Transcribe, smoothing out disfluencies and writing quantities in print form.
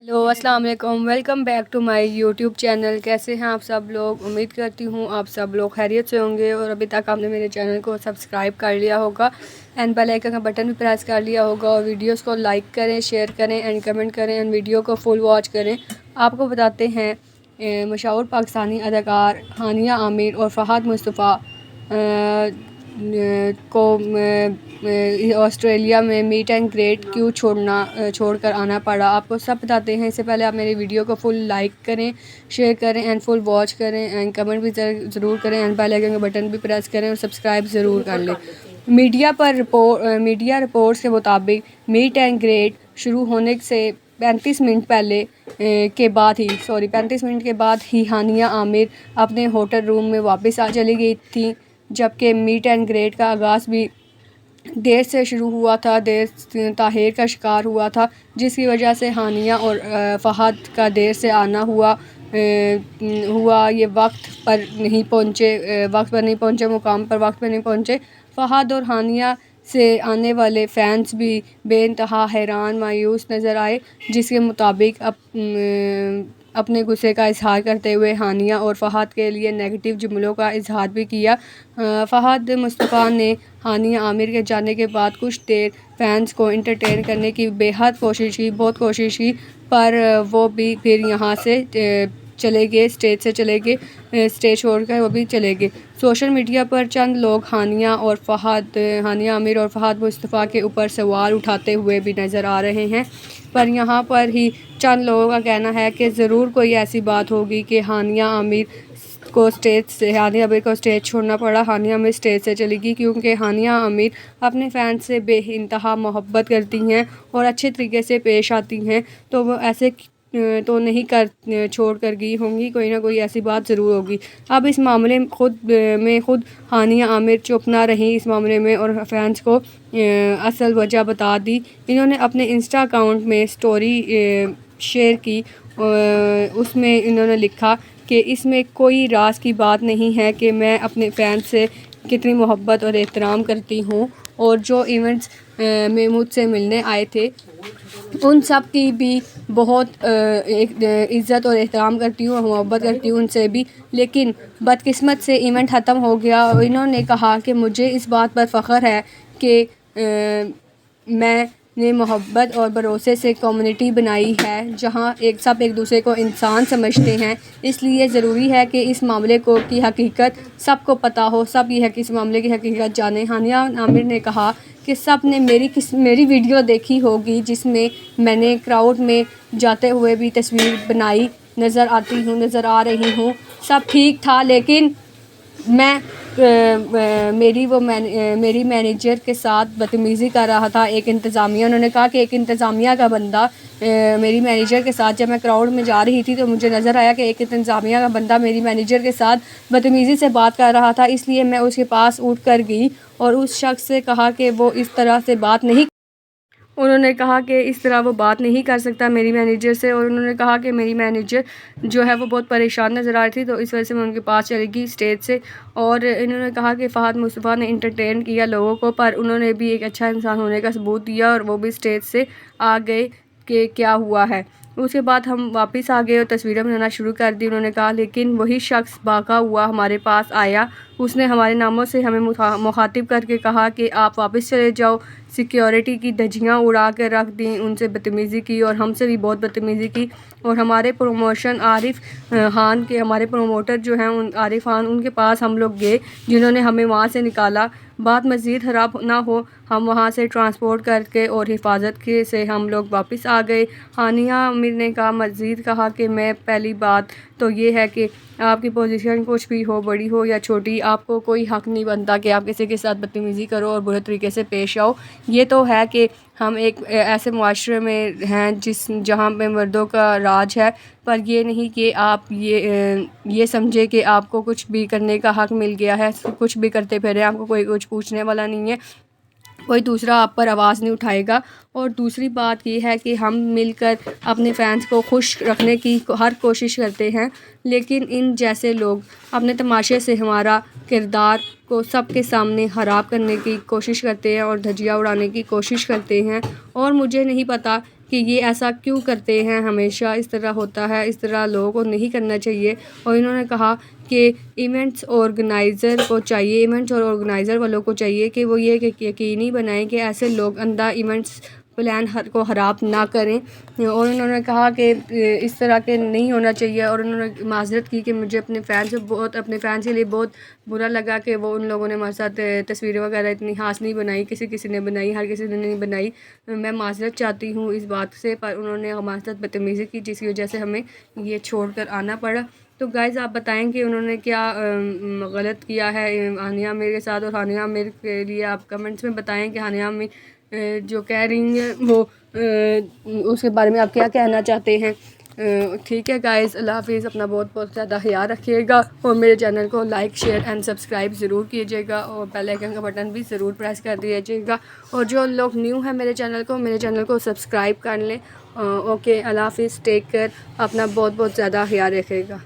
Hello अस्सलाम वालेकुम, welcome back to my YouTube channel. कैसे हैं आप सब लोग? उम्मीद करती हूँ आप सब लोग खैरियत से होंगे और अभी तक आपने मेरे चैनल को सब्सक्राइब कर लिया होगा एंड बेल आइकन का बटन भी प्रेस कर लिया होगा और वीडियोस को लाइक करें, शेयर करें एंड कमेंट करें एंड वीडियो को फुल वॉच करें। आपको बताते हैं मशहूर पाकिस्तानी अदाकार हानिया आमिर और फ़हाद मुस्तफ़ा को ऑस्ट्रेलिया में मीट एंड ग्रेट क्यों छोड़कर आना पड़ा, आपको सब बताते हैं। इससे पहले आप मेरी वीडियो को फुल लाइक करें, शेयर करें एंड फुल वॉच करें एंड कमेंट भी ज़रूर करें एंड बेल आइकन का बटन भी प्रेस करें और सब्सक्राइब ज़रूर कर लें। मीडिया रिपोर्ट्स के मुताबिक मीट एंड ग्रेट शुरू होने से 35 मिनट के बाद ही हानिया आमिर अपने होटल रूम में वापस आ चली गई थी, जबकि मीट एंड ग्रेट का आगाज़ भी देर से शुरू हुआ था, देर ताख़ीर का शिकार हुआ था, जिसकी वजह से हानिया और फ़हाद का देर से आना हुआ। ये वक्त पर नहीं पहुँचे, मुकाम पर वक्त पर नहीं पहुँचे। फ़हाद और हानिया से आने वाले फ़ैन्स भी बेइंतहा हैरान मायूस नज़र आए, जिसके मुताबिक अपने गुस्से का इजहार करते हुए हानिया और फ़हाद के लिए नेगेटिव जुमलों का इजहार भी किया। फ़हाद मुस्तफ़ा ने हानिया आमिर के जाने के बाद कुछ देर फैंस को एंटरटेन करने की बहुत कोशिश की, पर वो भी फिर यहाँ से चले गए, स्टेज छोड़कर वो भी चले गए। सोशल मीडिया पर चंद लोग हानिया आमिर और फ़हाद मुस्तफ़ा के ऊपर सवाल उठाते हुए भी नज़र आ रहे हैं, पर यहाँ पर ही चंद लोगों का कहना है कि ज़रूर कोई ऐसी बात होगी कि हानिया आमिर को स्टेज छोड़ना पड़ा। हानिया आमिर स्टेज से चली गई क्योंकि हानिया आमिर अपने फ़ैन्स से बेइंतहा मोहब्बत करती हैं और अच्छे तरीके से पेश आती हैं, तो वो ऐसे तो नहीं छोड़ कर गई होंगी, कोई ना कोई ऐसी बात ज़रूर होगी। अब इस मामले में खुद हानिया आमिर चुप ना रही इस मामले में और फैंस को असल वजह बता दी। इन्होंने अपने इंस्टा अकाउंट में स्टोरी शेयर की, उसमें इन्होंने लिखा कि इसमें कोई राज की बात नहीं है कि मैं अपने फ़ैन से कितनी मोहब्बत और एहतराम करती हूँ, और जो इवेंट्स में मुझसे मिलने आए थे उन सब की भी बहुत इज़्ज़त और एहतराम करती हूँ और मोहब्बत करती हूँ उनसे भी, लेकिन बदकिस्मत से इवेंट ख़त्म हो गया। और इन्होंने कहा कि मुझे इस बात पर फ़ख्र है कि मैंने मोहब्बत और भरोसे से कम्युनिटी बनाई है जहाँ एक दूसरे को इंसान समझते हैं, इसलिए ज़रूरी है कि इस मामले की हकीकत सबको पता हो, सब ये है कि इस मामले की हकीकत जाने। हानिया आमिर ने कहा कि सब ने मेरी वीडियो देखी होगी जिसमें मैंने क्राउड में जाते हुए भी तस्वीर बनाई नज़र आ रही हूँ, सब ठीक था, लेकिन मेरी मैनेजर के साथ बदतमीज़ी कर रहा था एक इंतज़ामिया। उन्होंने कहा कि एक इंतज़ामिया का बंदा मेरी मैनेजर के साथ, जब मैं क्राउड में जा रही थी तो मुझे नज़र आया कि एक इंतज़ामिया का बंदा मेरी मैनेजर के साथ बदतमीज़ी से बात कर रहा था, इसलिए मैं उसके पास उठ कर गई और उस शख्स से कहा कि वो इस तरह से बात नहीं उन्होंने कहा कि इस तरह वो बात नहीं कर सकता मेरी मैनेजर से, और उन्होंने कहा कि मेरी मैनेजर जो है वो बहुत परेशान नज़र आ रही थी, तो इस वजह से मैं उनके पास चली गई स्टेज से। और इन्होंने कहा कि फ़हाद मुस्तफ़ा ने इंटरटेन किया लोगों को, पर उन्होंने भी एक अच्छा इंसान होने का सबूत दिया और वो भी स्टेज से आ गए कि क्या हुआ है। उसके बाद हम वापस आ गए और तस्वीरें बनाना शुरू कर दी। उन्होंने कहा लेकिन वही शख्स भागा हुआ हमारे पास आया, उसने हमारे नामों से हमें मुखातिब करके कहा कि आप वापस चले जाओ, सिक्योरिटी की धज्जियाँ उड़ा कर रख दी, उनसे बदतमीज़ी की और हमसे भी बहुत बदतमीज़ी की। और हमारे हमारे प्रमोटर जो हैं आरिफ खान, उनके पास हम लोग गए जिन्होंने हमें वहाँ से निकाला। बात मज़ीद ख़राब ना हो, हम वहाँ से ट्रांसपोर्ट करके और हिफाजत के से हम लोग वापस आ गए। हानिया आमिर ने मज़ीद कहा कि मैं पहली बात तो ये है कि आपकी पोजीशन कुछ भी हो, बड़ी हो या छोटी, आपको कोई हक़ नहीं बनता कि आप किसी के साथ बदतमीज़ी करो और बुरे तरीके से पेश आओ। ये तो है कि हम एक ऐसे मुआशरे में हैं जहाँ पे मर्दों का राज है, पर ये नहीं कि आप ये समझे कि आपको कुछ भी करने का हक़ मिल गया है, कुछ भी करते फिरें, आपको कोई कुछ पूछने वाला नहीं है, कोई दूसरा आप पर आवाज़ नहीं उठाएगा। और दूसरी बात ये है कि हम मिलकर अपने फ़ैन्स को खुश रखने की हर कोशिश करते हैं, लेकिन इन जैसे लोग अपने तमाशे से हमारा किरदार को सबके सामने ख़राब करने की कोशिश करते हैं और धज्जियाँ उड़ाने की कोशिश करते हैं। और मुझे नहीं पता کہ یہ ایسا کیوں کرتے ہیں، ہمیشہ اس طرح ہوتا ہے، اس طرح لوگوں کو نہیں کرنا چاہیے۔ اور انہوں نے کہا کہ ایونٹس آرگنائزر والوں کو چاہیے کہ وہ یہ کہ یقینی بنائیں کہ ایسے لوگ اندھا ایونٹس پلان کو خراب نہ کریں، اور انہوں نے کہا کہ اس طرح کے نہیں ہونا چاہیے، اور انہوں نے معذرت کی کہ مجھے اپنے فینس کے لیے بہت برا لگا کہ وہ ان لوگوں نے ہمارے ساتھ تصویریں وغیرہ اتنی خاص نہیں بنائی، کسی نے بنائی، ہر کسی نے نہیں بنائی، میں معذرت چاہتی ہوں اس بات سے، پر انہوں نے ہمارے ساتھ بدتمیزی کی جس کی وجہ سے ہمیں یہ چھوڑ کر آنا پڑا۔ تو گائز آپ بتائیں کہ انہوں نے کیا غلط کیا ہے ہانیہ عامر کے ساتھ، اور ہانیہ عامر کے لیے آپ کمنٹس میں بتائیں کہ ہانیہ عامر جو کہہ رہی ہیں وہ اس کے بارے میں آپ کیا کہنا چاہتے ہیں۔ ٹھیک ہے گائز، اللہ حافظ، اپنا بہت بہت زیادہ خیال رکھیے گا، اور میرے چینل کو لائک شیئر اینڈ سبسکرائب ضرور کیجیے گا، اور بیل آئیکن کا بٹن بھی ضرور پریس کر دیجیے گا، اور جو لوگ نیو ہیں میرے چینل کو سبسکرائب کر لیں۔ اوکے، اللہ حافظ، ٹیک کیئر، اپنا بہت بہت زیادہ خیال رکھیے گا۔